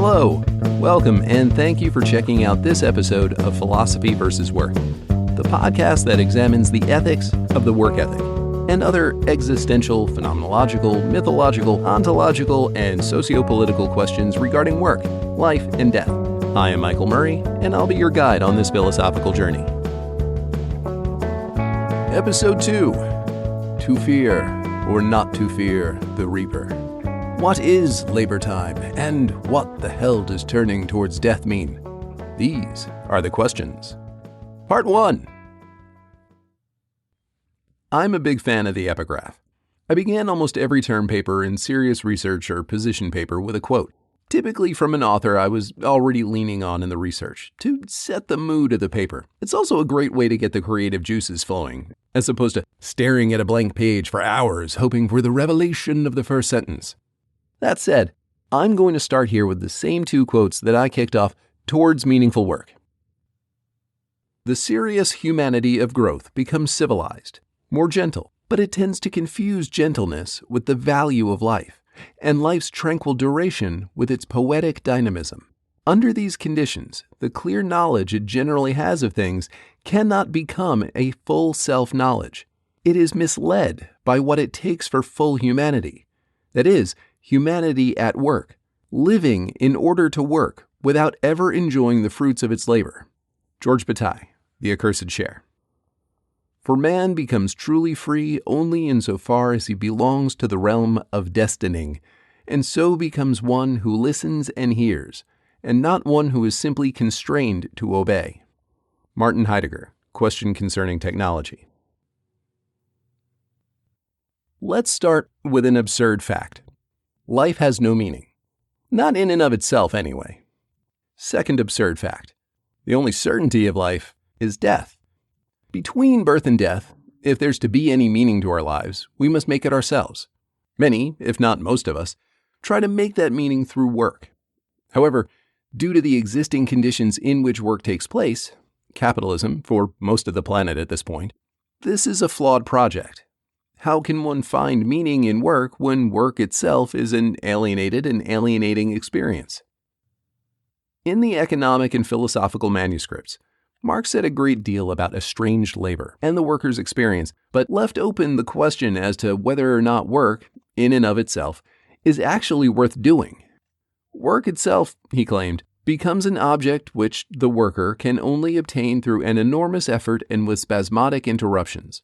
Hello, welcome, and thank you for checking out this episode of Philosophy versus Work, the podcast that examines the ethics of the work ethic and other existential, phenomenological, mythological, ontological, and sociopolitical questions regarding work, life, and death. I am Michael Murray, and I'll be your guide on this philosophical journey. Episode 2, To Fear or Not to Fear the Reaper. What is labor time, and what the hell does turning towards death mean? These are the questions. Part 1. I'm a big fan of the epigraph. I began almost every term paper in serious research or position paper with a quote, typically from an author I was already leaning on in the research, to set the mood of the paper. It's also a great way to get the creative juices flowing, as opposed to staring at a blank page for hours hoping for the revelation of the first sentence. That said, I'm going to start here with the same two quotes that I kicked off towards meaningful work. The serious humanity of growth becomes civilized, more gentle, but it tends to confuse gentleness with the value of life, and life's tranquil duration with its poetic dynamism. Under these conditions, the clear knowledge it generally has of things cannot become a full self-knowledge. It is misled by what it takes for full humanity. That is, humanity at work, living in order to work without ever enjoying the fruits of its labor. George Bataille, The Accursed Share. For man becomes truly free only insofar as he belongs to the realm of destining, and so becomes one who listens and hears, and not one who is simply constrained to obey. Martin Heidegger, Question Concerning Technology. Let's start with an absurd fact. Life has no meaning. Not in and of itself, anyway. Second absurd fact. The only certainty of life is death. Between birth and death, if there's to be any meaning to our lives, we must make it ourselves. Many, if not most of us, try to make that meaning through work. However, due to the existing conditions in which work takes place, capitalism for most of the planet at this point, this is a flawed project. How can one find meaning in work when work itself is an alienated and alienating experience? In the economic and philosophical manuscripts, Marx said a great deal about estranged labor and the worker's experience, but left open the question as to whether or not work, in and of itself, is actually worth doing. Work itself, he claimed, becomes an object which the worker can only obtain through an enormous effort and with spasmodic interruptions.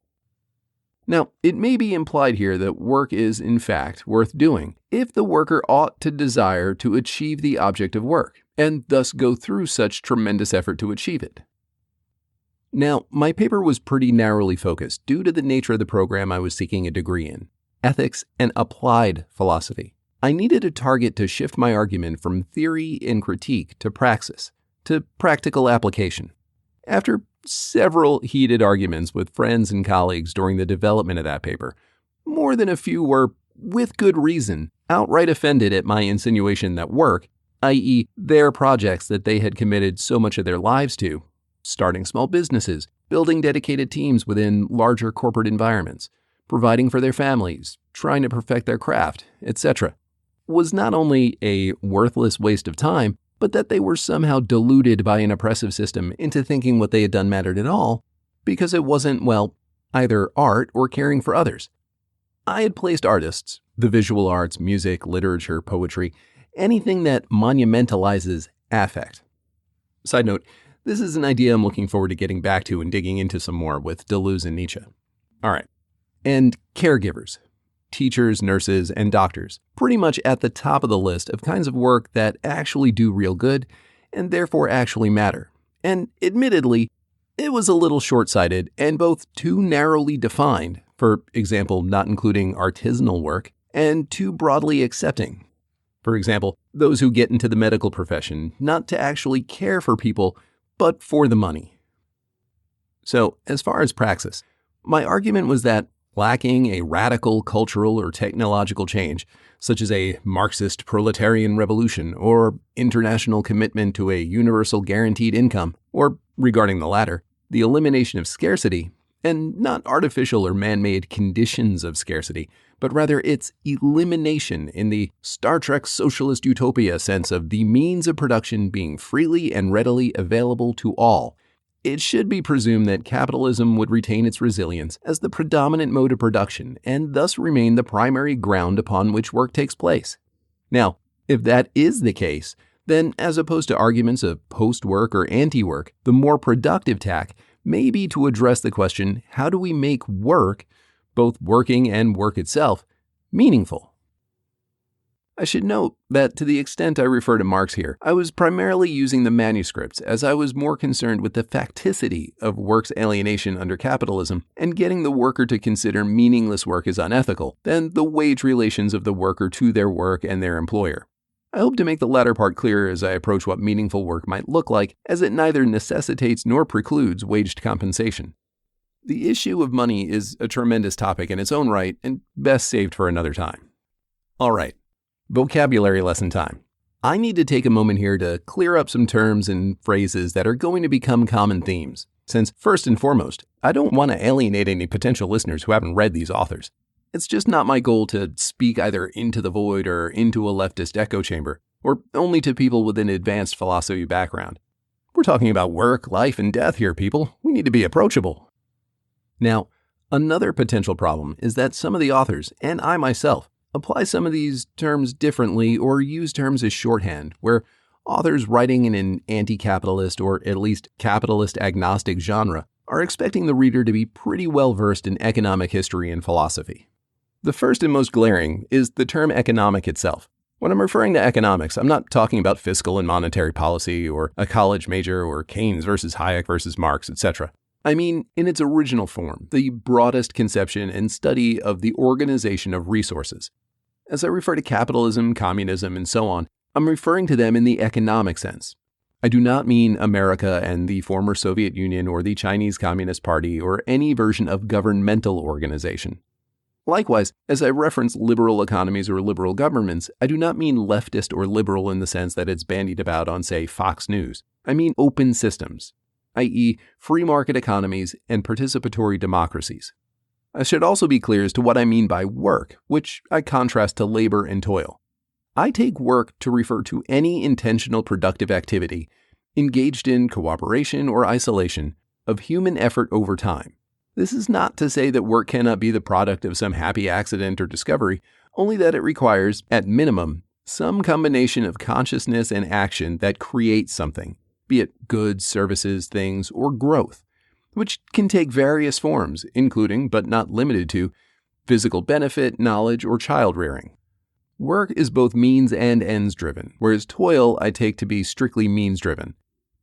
Now, it may be implied here that work is, in fact, worth doing if the worker ought to desire to achieve the object of work, and thus go through such tremendous effort to achieve it. Now, my paper was pretty narrowly focused due to the nature of the program I was seeking a degree in, ethics and applied philosophy. I needed a target to shift my argument from theory and critique to praxis, to practical application. After several heated arguments with friends and colleagues during the development of that paper, more than a few were, with good reason, outright offended at my insinuation that work, i.e., their projects that they had committed so much of their lives to, starting small businesses, building dedicated teams within larger corporate environments, providing for their families, trying to perfect their craft, etc., was not only a worthless waste of time, but that they were somehow deluded by an oppressive system into thinking what they had done mattered at all, because it wasn't, well, either art or caring for others. I had placed artists, the visual arts, music, literature, poetry, anything that monumentalizes affect. Side note, this is an idea I'm looking forward to getting back to and digging into some more with Deleuze and Nietzsche. All right. And caregivers. Teachers, nurses, and doctors, pretty much at the top of the list of kinds of work that actually do real good and therefore actually matter. And admittedly, it was a little short-sighted and both too narrowly defined, for example, not including artisanal work, and too broadly accepting. For example, those who get into the medical profession not to actually care for people, but for the money. So, as far as praxis, my argument was that lacking a radical cultural or technological change, such as a Marxist proletarian revolution or international commitment to a universal guaranteed income, or, regarding the latter, the elimination of scarcity, and not artificial or man-made conditions of scarcity, but rather its elimination in the Star Trek socialist utopia sense of the means of production being freely and readily available to all. It should be presumed that capitalism would retain its resilience as the predominant mode of production and thus remain the primary ground upon which work takes place. Now, if that is the case, then as opposed to arguments of post-work or anti-work, the more productive tack may be to address the question, how do we make work, both working and work itself, meaningful? I should note that to the extent I refer to Marx here, I was primarily using the manuscripts as I was more concerned with the facticity of work's alienation under capitalism and getting the worker to consider meaningless work as unethical than the wage relations of the worker to their work and their employer. I hope to make the latter part clearer as I approach what meaningful work might look like, as it neither necessitates nor precludes waged compensation. The issue of money is a tremendous topic in its own right and best saved for another time. All right. Vocabulary lesson time. I need to take a moment here to clear up some terms and phrases that are going to become common themes, since first and foremost, I don't want to alienate any potential listeners who haven't read these authors. It's just not my goal to speak either into the void or into a leftist echo chamber, or only to people with an advanced philosophy background. We're talking about work, life, and death here, people. We need to be approachable. Now, another potential problem is that some of the authors, and I myself, apply some of these terms differently or use terms as shorthand, where authors writing in an anti-capitalist or at least capitalist-agnostic genre are expecting the reader to be pretty well versed in economic history and philosophy. The first and most glaring is the term economic itself. When I'm referring to economics, I'm not talking about fiscal and monetary policy or a college major or Keynes versus Hayek versus Marx, etc. I mean, in its original form, the broadest conception and study of the organization of resources. As I refer to capitalism, communism, and so on, I'm referring to them in the economic sense. I do not mean America and the former Soviet Union or the Chinese Communist Party or any version of governmental organization. Likewise, as I reference liberal economies or liberal governments, I do not mean leftist or liberal in the sense that it's bandied about on, say, Fox News. I mean open systems, i.e. free market economies and participatory democracies. I should also be clear as to what I mean by work, which I contrast to labor and toil. I take work to refer to any intentional productive activity engaged in cooperation or isolation of human effort over time. This is not to say that work cannot be the product of some happy accident or discovery, only that it requires, at minimum, some combination of consciousness and action that creates something, be it goods, services, things, or growth, which can take various forms, including, but not limited to, physical benefit, knowledge, or child rearing. Work is both means and ends driven, whereas toil I take to be strictly means driven.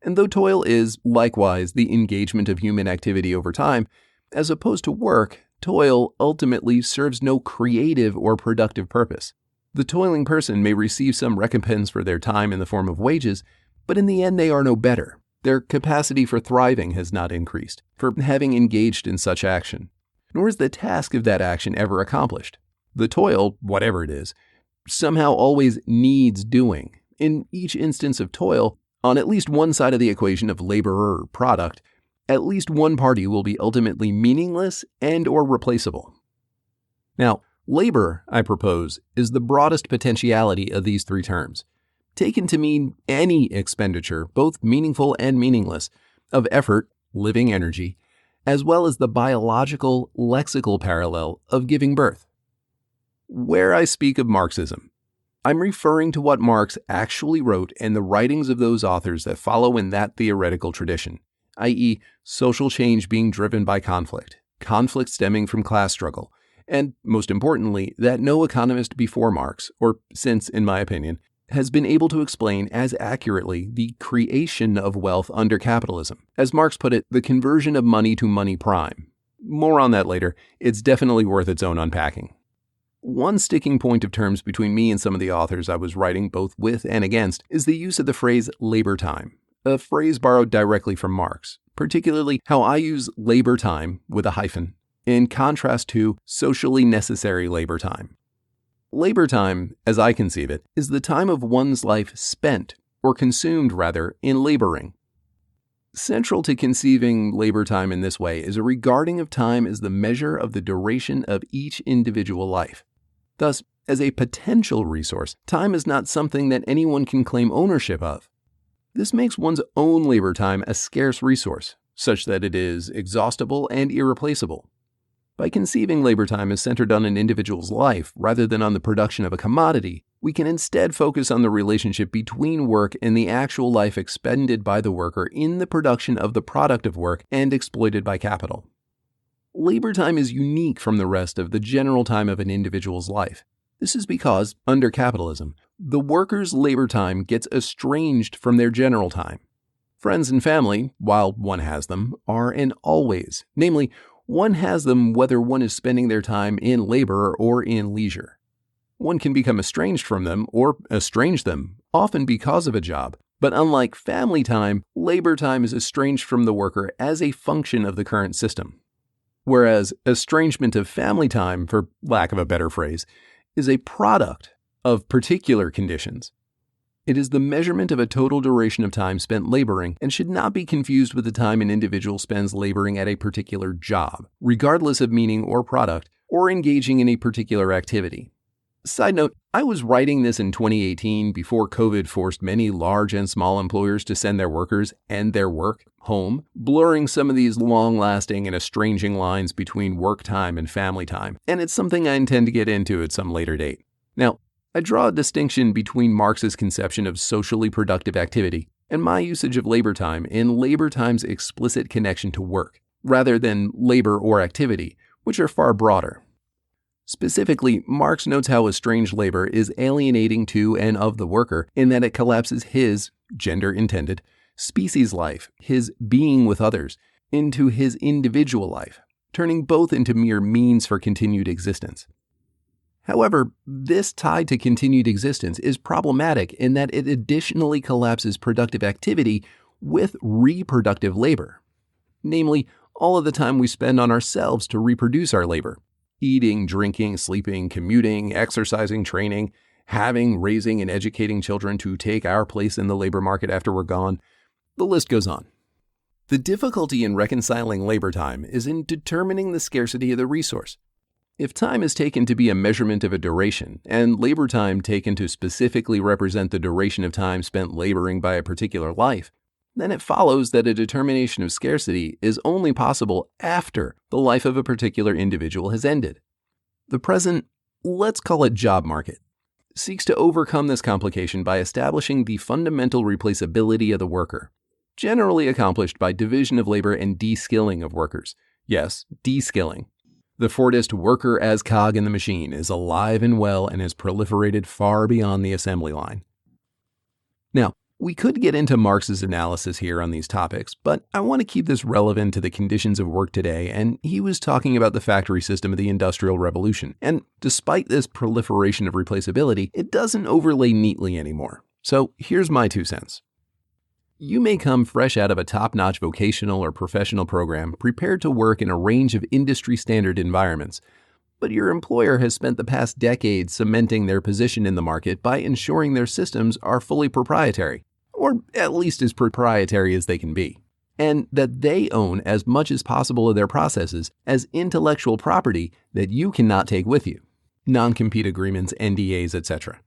And though toil is, likewise, the engagement of human activity over time, as opposed to work, toil ultimately serves no creative or productive purpose. The toiling person may receive some recompense for their time in the form of wages, but in the end they are no better. Their capacity for thriving has not increased, for having engaged in such action, nor is the task of that action ever accomplished. The toil, whatever it is, somehow always needs doing. In each instance of toil, on at least one side of the equation of laborer or product, at least one party will be ultimately meaningless and or replaceable. Now, labor, I propose, is the broadest potentiality of these three terms, taken to mean any expenditure, both meaningful and meaningless, of effort, living energy, as well as the biological, lexical parallel of giving birth. Where I speak of Marxism, I'm referring to what Marx actually wrote and the writings of those authors that follow in that theoretical tradition, i.e., social change being driven by conflict stemming from class struggle, and, most importantly, that no economist before Marx, or since, in my opinion, has been able to explain as accurately the creation of wealth under capitalism. As Marx put it, the conversion of money to money prime. More on that later. It's definitely worth its own unpacking. One sticking point of terms between me and some of the authors I was writing both with and against is the use of the phrase labor time, a phrase borrowed directly from Marx, particularly how I use labor time with a hyphen in contrast to socially necessary labor time. Labor time, as I conceive it, is the time of one's life spent, or consumed rather, in laboring. Central to conceiving labor time in this way is a regarding of time as the measure of the duration of each individual life. Thus, as a potential resource, time is not something that anyone can claim ownership of. This makes one's own labor time a scarce resource, such that it is exhaustible and irreplaceable. By conceiving labor time as centered on an individual's life rather than on the production of a commodity, we can instead focus on the relationship between work and the actual life expended by the worker in the production of the product of work and exploited by capital. Labor time is unique from the rest of the general time of an individual's life. This is because, under capitalism, the worker's labor time gets estranged from their general time. Friends and family, while one has them, are an always, namely, one has them whether one is spending their time in labor or in leisure. One can become estranged from them or estrange them, often because of a job. But unlike family time, labor time is estranged from the worker as a function of the current system. Whereas estrangement of family time, for lack of a better phrase, is a product of particular conditions. It is the measurement of a total duration of time spent laboring and should not be confused with the time an individual spends laboring at a particular job, regardless of meaning or product, or engaging in a particular activity. Side note, I was writing this in 2018 before COVID forced many large and small employers to send their workers and their work home, blurring some of these long-lasting and estranging lines between work time and family time, and it's something I intend to get into at some later date. Now, I draw a distinction between Marx's conception of socially productive activity and my usage of labor time in labor time's explicit connection to work, rather than labor or activity, which are far broader. Specifically, Marx notes how estranged labor is alienating to and of the worker in that it collapses his, gender intended, species life, his being with others, into his individual life, turning both into mere means for continued existence. However, this tie to continued existence is problematic in that it additionally collapses productive activity with reproductive labor. Namely, all of the time we spend on ourselves to reproduce our labor. Eating, drinking, sleeping, commuting, exercising, training, having, raising, and educating children to take our place in the labor market after we're gone. The list goes on. The difficulty in reconciling labor time is in determining the scarcity of the resource. If time is taken to be a measurement of a duration, and labor time taken to specifically represent the duration of time spent laboring by a particular life, then it follows that a determination of scarcity is only possible after the life of a particular individual has ended. The present, let's call it job market, seeks to overcome this complication by establishing the fundamental replaceability of the worker, generally accomplished by division of labor and de-skilling of workers. Yes, de-skilling. The Fordist worker as cog in the machine is alive and well and has proliferated far beyond the assembly line. Now, we could get into Marx's analysis here on these topics, but I want to keep this relevant to the conditions of work today, and he was talking about the factory system of the Industrial Revolution. And despite this proliferation of replaceability, it doesn't overlay neatly anymore. So here's my 2 cents. You may come fresh out of a top-notch vocational or professional program, prepared to work in a range of industry-standard environments, but your employer has spent the past decade cementing their position in the market by ensuring their systems are fully proprietary, or at least as proprietary as they can be, and that they own as much as possible of their processes as intellectual property that you cannot take with you, non-compete agreements, NDAs, etc.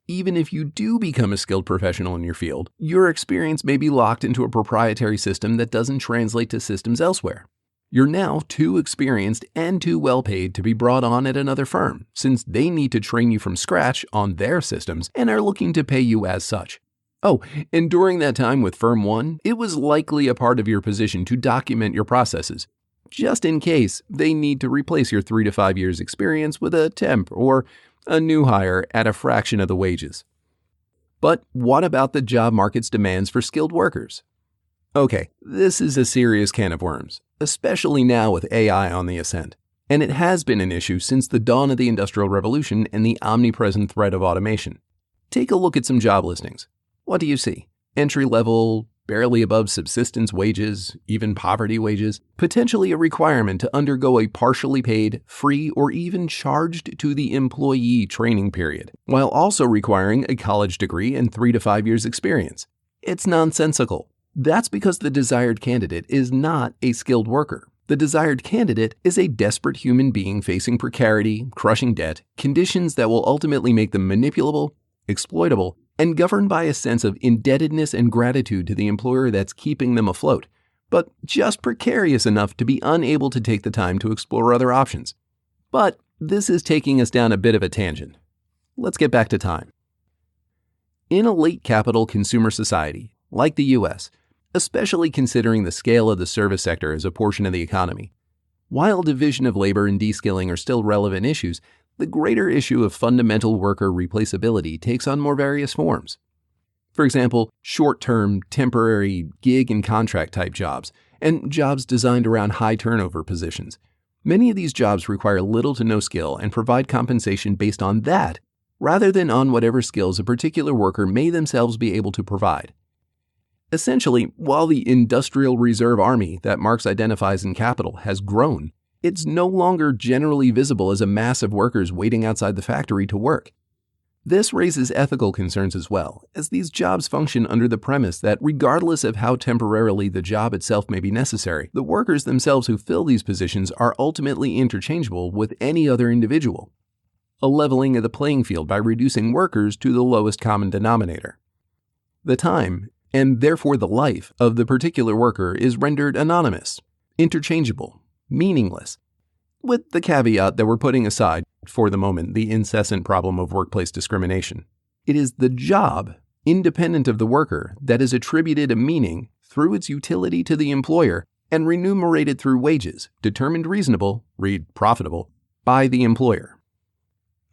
Even if you do become a skilled professional in your field, your experience may be locked into a proprietary system that doesn't translate to systems elsewhere. You're now too experienced and too well paid to be brought on at another firm, since they need to train you from scratch on their systems and are looking to pay you as such. Oh, and during that time with Firm 1, it was likely a part of your position to document your processes, just in case they need to replace your 3 to 5 years experience with a temp or a new hire at a fraction of the wages. But what about the job market's demands for skilled workers? Okay, this is a serious can of worms, especially now with AI on the ascent. And it has been an issue since the dawn of the Industrial Revolution and the omnipresent threat of automation. Take a look at some job listings. What do you see? Entry-level, barely above subsistence wages, even poverty wages, potentially a requirement to undergo a partially paid, free, or even charged to the employee training period, while also requiring a college degree and 3 to 5 years experience. It's nonsensical. That's because the desired candidate is not a skilled worker. The desired candidate is a desperate human being facing precarity, crushing debt, conditions that will ultimately make them manipulable, exploitable, and governed by a sense of indebtedness and gratitude to the employer that's keeping them afloat, but just precarious enough to be unable to take the time to explore other options. But this is taking us down a bit of a tangent. Let's get back to time. In a late capital consumer society, like the US, especially considering the scale of the service sector as a portion of the economy, while division of labor and de-skilling are still relevant issues, the greater issue of fundamental worker replaceability takes on more various forms. For example, short-term, temporary, gig and contract type jobs, and jobs designed around high turnover positions. Many of these jobs require little to no skill and provide compensation based on that, rather than on whatever skills a particular worker may themselves be able to provide. Essentially, while the industrial reserve army that Marx identifies in Capital has grown, it's no longer generally visible as a mass of workers waiting outside the factory to work. This raises ethical concerns as well, as these jobs function under the premise that regardless of how temporarily the job itself may be necessary, the workers themselves who fill these positions are ultimately interchangeable with any other individual. A leveling of the playing field by reducing workers to the lowest common denominator. The time, and therefore the life, of the particular worker is rendered anonymous, interchangeable, meaningless, with the caveat that we're putting aside, for the moment, the incessant problem of workplace discrimination. It is the job, independent of the worker, that is attributed a meaning through its utility to the employer and remunerated through wages, determined reasonable, read profitable, by the employer.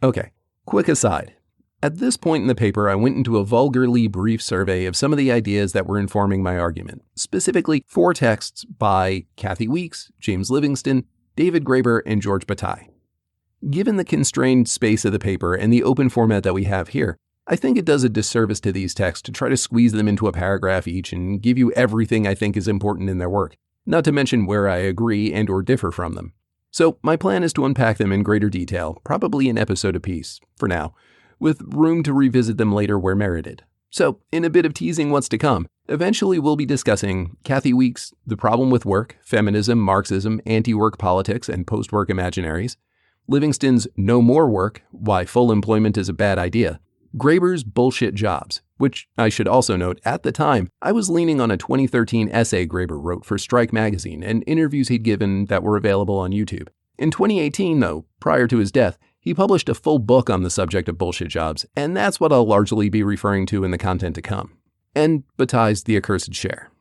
Okay, quick aside. At this point in the paper, I went into a vulgarly brief survey of some of the ideas that were informing my argument, specifically 4 texts by Kathy Weeks, James Livingston, David Graeber, and George Bataille. Given the constrained space of the paper and the open format that we have here, I think it does a disservice to these texts to try to squeeze them into a paragraph each and give you everything I think is important in their work, not to mention where I agree and or differ from them. So my plan is to unpack them in greater detail, probably an episode apiece, for now, with room to revisit them later where merited. So, in a bit of teasing what's to come, eventually we'll be discussing Kathy Weeks' The Problem with Work, Feminism, Marxism, Anti-Work Politics, and Post-Work Imaginaries, Livingston's No More Work, Why Full Employment is a Bad Idea, Graeber's Bullshit Jobs, which I should also note, at the time, I was leaning on a 2013 essay Graeber wrote for Strike magazine and interviews he'd given that were available on YouTube. In 2018, though, prior to his death, he published a full book on the subject of bullshit jobs, and that's what I'll largely be referring to in the content to come. And Bataille's The Accursed Share.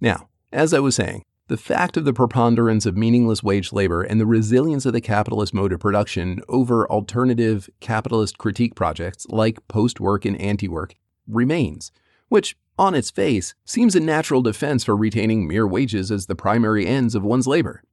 Now, as I was saying, the fact of the preponderance of meaningless wage labor and the resilience of the capitalist mode of production over alternative capitalist critique projects like post-work and anti-work remains, which, on its face, seems a natural defense for retaining mere wages as the primary ends of one's labor.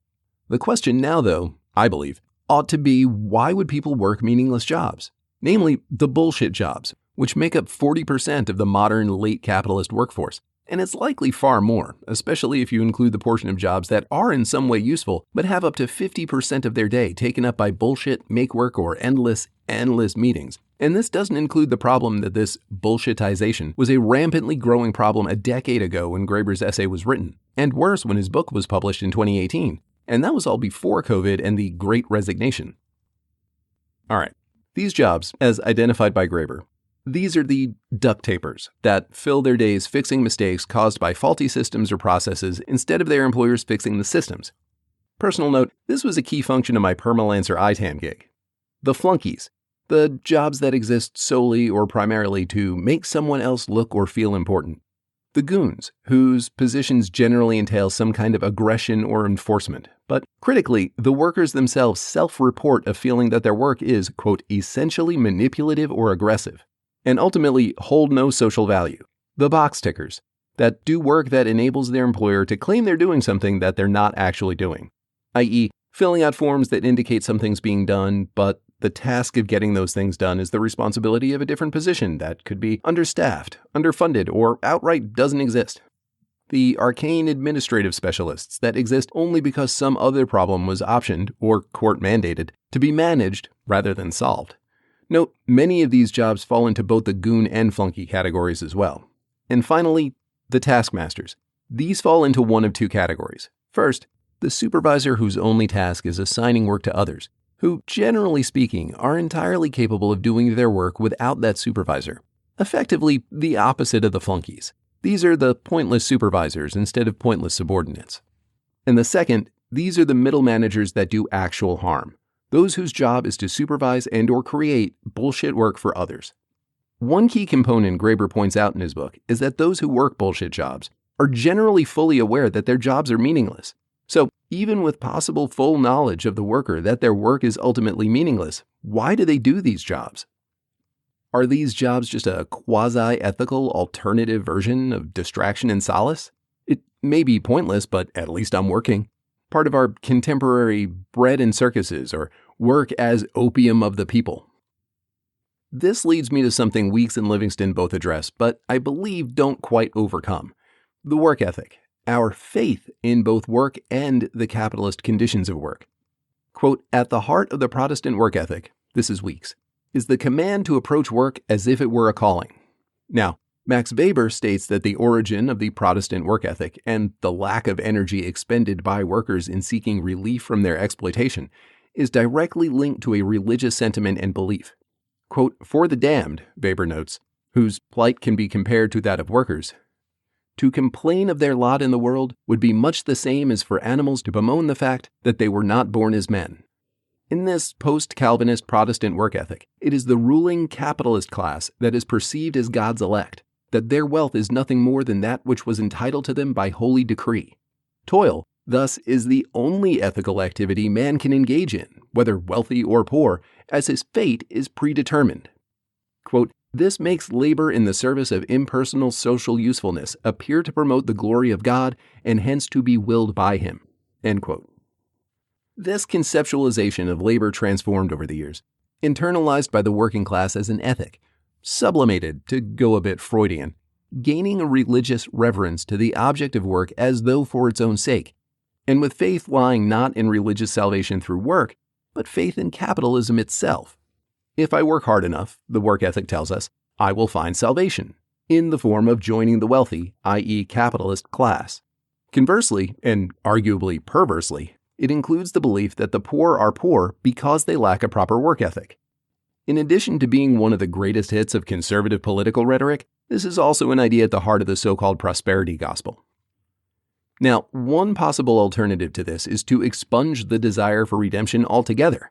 The question now, though, I believe, ought to be why would people work meaningless jobs? Namely, the bullshit jobs, which make up 40% of the modern late capitalist workforce. And it's likely far more, especially if you include the portion of jobs that are in some way useful, but have up to 50% of their day taken up by bullshit, make work, or endless meetings. And this doesn't include the problem that this bullshitization was a rampantly growing problem a decade ago when Graeber's essay was written, and worse when his book was published in 2018. And that was all before COVID and the Great Resignation. All right, these jobs, as identified by Graeber, these are the duct tapers that fill their days fixing mistakes caused by faulty systems or processes instead of their employers fixing the systems. Personal note, this was a key function of my Permalancer ITAM gig. The flunkies, the jobs that exist solely or primarily to make someone else look or feel important. The goons, whose positions generally entail some kind of aggression or enforcement. But critically, the workers themselves self-report a feeling that their work is, quote, essentially manipulative or aggressive, and ultimately hold no social value. The box tickers, that do work that enables their employer to claim they're doing something that they're not actually doing, i.e., filling out forms that indicate something's being done, but the task of getting those things done is the responsibility of a different position that could be understaffed, underfunded, or outright doesn't exist. The arcane administrative specialists that exist only because some other problem was optioned or court mandated to be managed rather than solved. Note, many of these jobs fall into both the goon and flunky categories as well. And finally, the taskmasters. These fall into one of two categories. First, the supervisor whose only task is assigning work to others, who, generally speaking, are entirely capable of doing their work without that supervisor. Effectively, the opposite of the flunkies. These are the pointless supervisors instead of pointless subordinates. And the second, these are the middle managers that do actual harm, those whose job is to supervise and/or create bullshit work for others. One key component Graeber points out in his book is that those who work bullshit jobs are generally fully aware that their jobs are meaningless. So, even with possible full knowledge of the worker that their work is ultimately meaningless, why do they do these jobs? Are these jobs just a quasi-ethical alternative version of distraction and solace? It may be pointless, but at least I'm working. Part of our contemporary bread and circuses, or work as opium of the people. This leads me to something Weeks and Livingston both address, but I believe don't quite overcome. The work ethic, our faith in both work and the capitalist conditions of work. Quote, "At the heart of the Protestant work ethic," this is Weeks, "is the command to approach work as if it were a calling." Now, Max Weber states that the origin of the Protestant work ethic and the lack of energy expended by workers in seeking relief from their exploitation is directly linked to a religious sentiment and belief. Quote, "For the damned," Weber notes, "whose plight can be compared to that of workers, to complain of their lot in the world would be much the same as for animals to bemoan the fact that they were not born as men." In this post-Calvinist Protestant work ethic, it is the ruling capitalist class that is perceived as God's elect, that their wealth is nothing more than that which was entitled to them by holy decree. Toil, thus, is the only ethical activity man can engage in, whether wealthy or poor, as his fate is predetermined. Quote, "This makes labor in the service of impersonal social usefulness appear to promote the glory of God and hence to be willed by him." End quote. This conceptualization of labor transformed over the years, internalized by the working class as an ethic, sublimated, to go a bit Freudian, gaining a religious reverence to the object of work as though for its own sake, and with faith lying not in religious salvation through work, but faith in capitalism itself. If I work hard enough, the work ethic tells us, I will find salvation, in the form of joining the wealthy, i.e. capitalist class. Conversely, and arguably perversely, it includes the belief that the poor are poor because they lack a proper work ethic. In addition to being one of the greatest hits of conservative political rhetoric, this is also an idea at the heart of the so-called prosperity gospel. Now, one possible alternative to this is to expunge the desire for redemption altogether.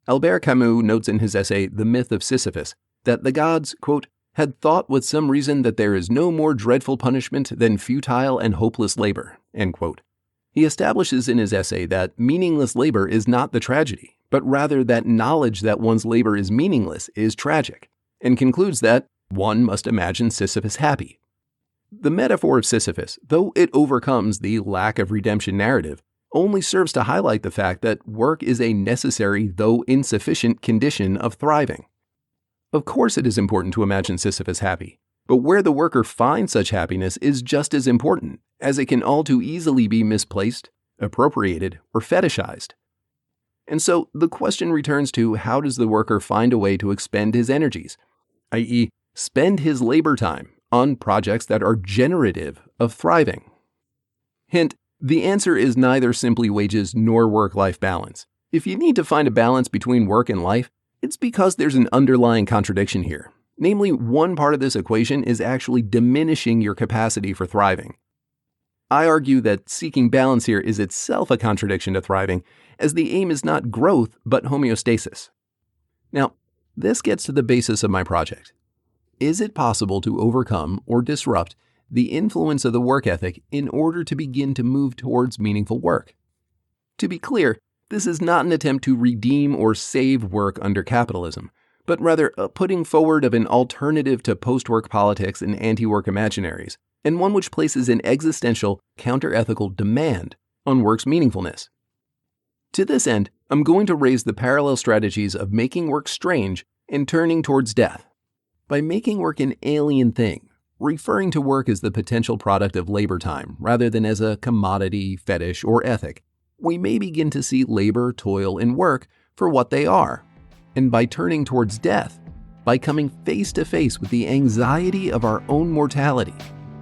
Albert Camus notes in his essay, The Myth of Sisyphus, that the gods, quote, "had thought with some reason that there is no more dreadful punishment than futile and hopeless labor," end quote. He establishes in his essay that meaningless labor is not the tragedy, but rather that knowledge that one's labor is meaningless is tragic, and concludes that one must imagine Sisyphus happy. The metaphor of Sisyphus, though it overcomes the lack of redemption narrative, only serves to highlight the fact that work is a necessary, though insufficient, condition of thriving. Of course it is important to imagine Sisyphus happy, but where the worker finds such happiness is just as important, as it can all too easily be misplaced, appropriated, or fetishized. And so the question returns to, how does the worker find a way to expend his energies, i.e., spend his labor time on projects that are generative of thriving? Hint, the answer is neither simply wages nor work-life balance. If you need to find a balance between work and life, it's because there's an underlying contradiction here. Namely, one part of this equation is actually diminishing your capacity for thriving. I argue that seeking balance here is itself a contradiction to thriving, as the aim is not growth, but homeostasis. Now, this gets to the basis of my project. Is it possible to overcome or disrupt the influence of the work ethic in order to begin to move towards meaningful work? To be clear, this is not an attempt to redeem or save work under capitalism, but rather a putting forward of an alternative to post-work politics and anti-work imaginaries, and one which places an existential, counter-ethical demand on work's meaningfulness. To this end, I'm going to raise the parallel strategies of making work strange and turning towards death. By making work an alien thing, referring to work as the potential product of labor time rather than as a commodity, fetish, or ethic, we may begin to see labor, toil, and work for what they are. And by turning towards death, by coming face to face with the anxiety of our own mortality,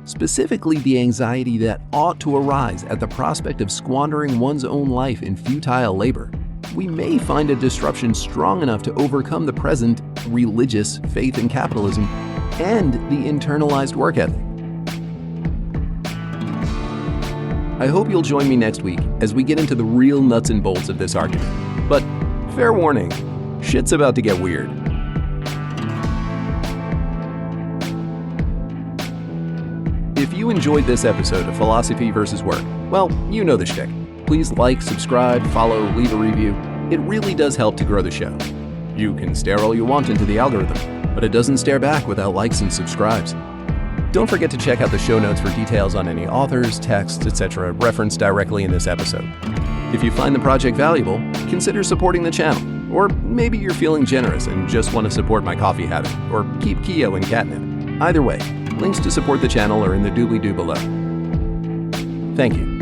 specifically the anxiety that ought to arise at the prospect of squandering one's own life in futile labor, we may find a disruption strong enough to overcome the present religious faith in capitalism and the internalized work ethic. I hope you'll join me next week as we get into the real nuts and bolts of this argument. But fair warning, shit's about to get weird. If you enjoyed this episode of Philosophy versus Work, well, you know the shtick. Please like, subscribe, follow, leave a review. It really does help to grow the show. You can stare all you want into the algorithm, but it doesn't stare back without likes and subscribes. Don't forget to check out the show notes for details on any authors, texts, etc. referenced directly in this episode. If you find the project valuable, consider supporting the channel. Or maybe you're feeling generous and just want to support my coffee habit, or keep Keo in catnip. Either way, links to support the channel are in the doobly-doo below. Thank you.